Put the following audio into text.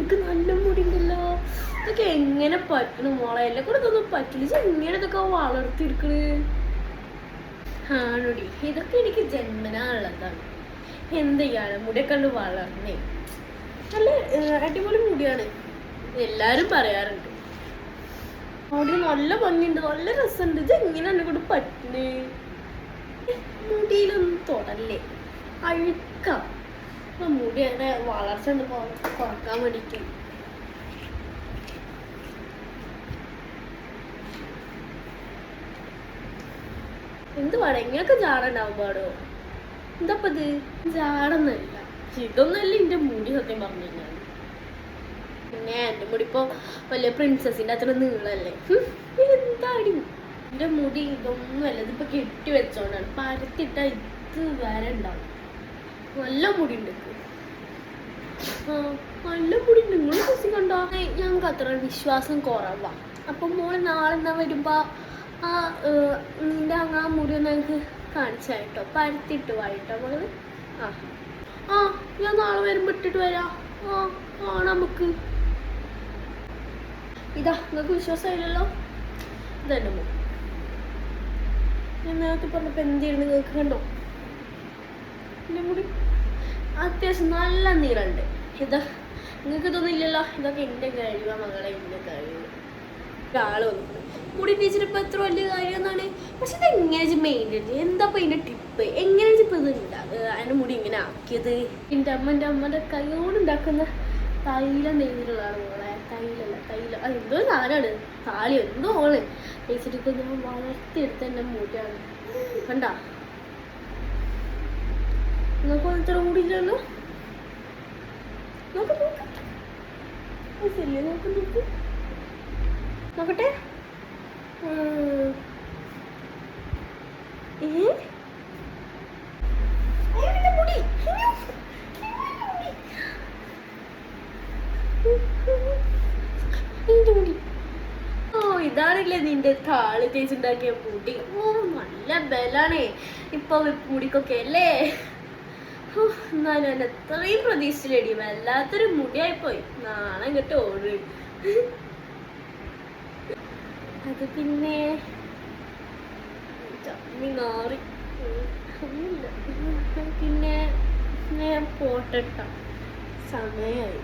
നിനക്ക് നല്ല മുടി ഉണ്ടല്ലോ. ഇതൊക്കെ എങ്ങനെ പറ്റണു മോളെ? എല്ലാം കൂടെ ഇതൊന്നും പറ്റില്ല. എങ്ങനെ ഇതൊക്കെ വളർത്തിയെടുക്കണ്? ആണോടി, ഇതൊക്കെ എനിക്ക് ജന്മനാ ഉള്ളതാണ്. എന്ത് ചെയ്യാനും മുടിയൊക്കെ കണ്ട് വളർന്നേ. നല്ല അടിപൊളി മുടിയാണ്, എല്ലാരും പറയാറുണ്ട്. മുടി നല്ല ഭംഗിയുണ്ട്, നല്ല രസമുണ്ട്. ഇത് എങ്ങനെ എന്നെ കൊണ്ട് പറ്റണേ? മുടിയിലൊന്നും തൊടല്ലേ, അഴുക്കാം. അപ്പൊ മുടി അങ്ങനെ വളർച്ച കുറക്കാൻ വേണ്ടിട്ട് എന്ത് പാടാ ഇങ്ങനൊക്കെ ജാടുണ്ടാവും പാടോ? എന്താപ്പത്? ജാടൊന്നല്ല, ഇതൊന്നല്ല എന്റെ മുടി സത്യം പറഞ്ഞു കഴിഞ്ഞാൽ. പിന്നെ എന്റെ മുടി ഇപ്പൊ വലിയ പ്രിൻസസിന്റെ അത്ര നീളല്ലേ. എന്താടി എന്റെ മുടി ഇതൊന്നുമല്ല, ഇതിപ്പോ കെട്ടി വെച്ചോണ്ടാണ്. പരത്തിട്ട ഇത് വരെ ഉണ്ടാവും. നല്ല മുടി ഉണ്ട്, നല്ല മുടി ഉണ്ട്. നിങ്ങൾ ദിവസം കണ്ടോ? ഞങ്ങൾക്ക് അത്ര വിശ്വാസം കുറവാ. അപ്പൊ മോള് നാളെ എന്നാ വരുമ്പോ നിന്റെ ആ മുടി ഒന്ന് ഞങ്ങൾക്ക് കാണിച്ചായിട്ടോ, പരത്തിട്ട് വായിട്ടോ മകള്. ആ ഞാൻ നാളെ വരുമ്പോ ഇട്ടിട്ട് വരാം. നമുക്ക് ഇതാ, നിങ്ങൾക്ക് വിശ്വാസമായില്ലല്ലോ. ഇതന്നെ മുടി. ഞാൻ നേരത്തെ പറഞ്ഞപ്പോ എന്തെങ്കിലും നിങ്ങൾക്ക് കണ്ടോ? എന്റെ മുടി അത്യാവശ്യം നല്ല നീളമുണ്ട്. ഇതാ നിങ്ങൾക്ക് ഇതൊന്നുമില്ലല്ലോ. ഇതൊക്കെ എന്റെ കഴിവ മകളെ, എന്റെ കഴിവ്. ഒരാളൊന്നും മുടി ടീച്ചറിപ്പോ എത്ര വലിയ കാര്യം എന്നാണ്. പക്ഷെ ഇത് എങ്ങനെ മെയിൻറ്റെയിൻ ചെയ്യും? എന്താ ഇതിന്റെ ടിപ്പ്? എങ്ങനെ ഇപ്പൊ ഇത് ഉണ്ടാകുക? അതിന്റെ മുടി ഇങ്ങനെ ആക്കിയത് എൻ്റെ അമ്മന്റെ കൈയോട് ഉണ്ടാക്കുന്ന തൈലം നെയ്തിട്ടുള്ളതാണ് മോളെ. തൈലം എന്തോ സാധനമാണ്, താളി എന്തോ ആണ് ടീച്ചറിപ്പോ ഞാൻ വളർത്തിയെടുത്ത എൻ്റെ മുടിയാണ്. കണ്ടാ? നിങ്ങൾക്ക് ഇത്ര കൂടിയില്ലല്ലോ. ശരിയാ, നോക്കട്ടെ. ഇതാണല്ലേ നിന്റെ താളി തേച്ചുണ്ടാക്കിയ മുടി. നല്ല ബലാണേ ഇപ്പൊ മുടിക്കൊക്കെ അല്ലേ. എന്നാലും എന്നെ എത്രയും പ്രതീക്ഷിച്ചില്ലേടി. വല്ലാത്തൊരു മുടിയായിപ്പോയി. നാളെ ഇങ്ങോട്ട് ഓട്. അത് പിന്നെ മാറി. പിന്നെ ഞാൻ പോട്ടെട്ടോ, സമയമായി.